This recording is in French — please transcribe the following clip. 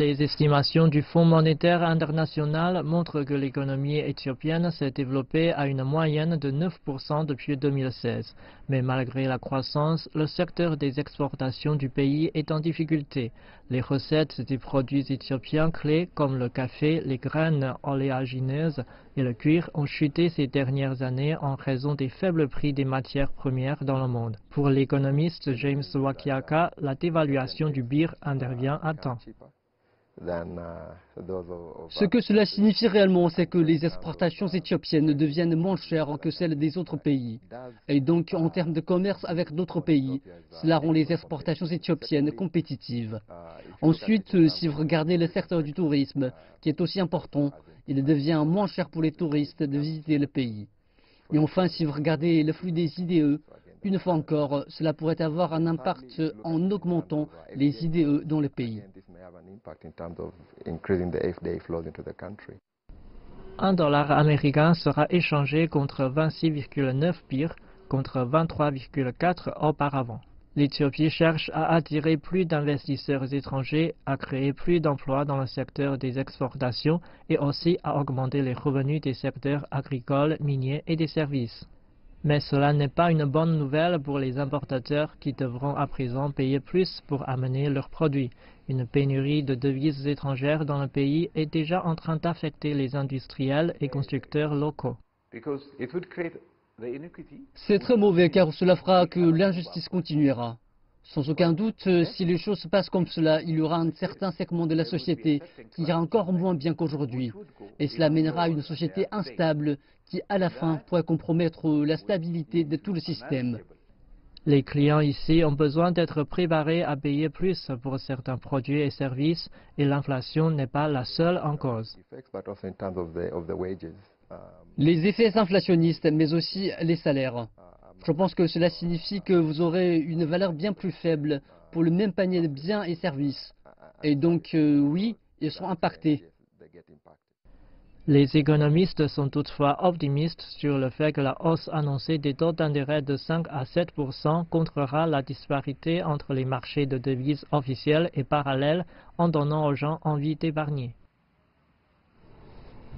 Les estimations du Fonds monétaire international montrent que l'économie éthiopienne s'est développée à une moyenne de 9% depuis 2016. Mais malgré la croissance, le secteur des exportations du pays est en difficulté. Les recettes des produits éthiopiens clés comme le café, les graines oléagineuses et le cuir ont chuté ces dernières années en raison des faibles prix des matières premières dans le monde. Pour l'économiste James Wakiaka, la dévaluation du birr intervient à temps. Ce que cela signifie réellement, c'est que les exportations éthiopiennes deviennent moins chères que celles des autres pays. Et donc, en termes de commerce avec d'autres pays, cela rend les exportations éthiopiennes compétitives. Ensuite, si vous regardez le secteur du tourisme, qui est aussi important, il devient moins cher pour les touristes de visiter le pays. Et enfin, si vous regardez le flux des IDE, une fois encore, cela pourrait avoir un impact en augmentant les IDE dans le pays. Un dollar américain sera échangé contre 26,9 birr contre 23,4 auparavant. L'Éthiopie cherche à attirer plus d'investisseurs étrangers, à créer plus d'emplois dans le secteur des exportations et aussi à augmenter les revenus des secteurs agricoles, miniers et des services. Mais cela n'est pas une bonne nouvelle pour les importateurs qui devront à présent payer plus pour amener leurs produits. Une pénurie de devises étrangères dans le pays est déjà en train d'affecter les industriels et constructeurs locaux. C'est très mauvais car cela fera que l'injustice continuera. Sans aucun doute, si les choses se passent comme cela, il y aura un certain segment de la société qui ira encore moins bien qu'aujourd'hui. Et cela mènera à une société instable qui, à la fin, pourrait compromettre la stabilité de tout le système. Les clients ici ont besoin d'être préparés à payer plus pour certains produits et services et l'inflation n'est pas la seule en cause. Les effets inflationnistes, mais aussi les salaires. Je pense que cela signifie que vous aurez une valeur bien plus faible pour le même panier de biens et services. Et donc, oui, ils sont impactés. Les économistes sont toutefois optimistes sur le fait que la hausse annoncée des taux d'intérêt de 5 à 7% contrera la disparité entre les marchés de devises officiels et parallèles en donnant aux gens envie d'épargner.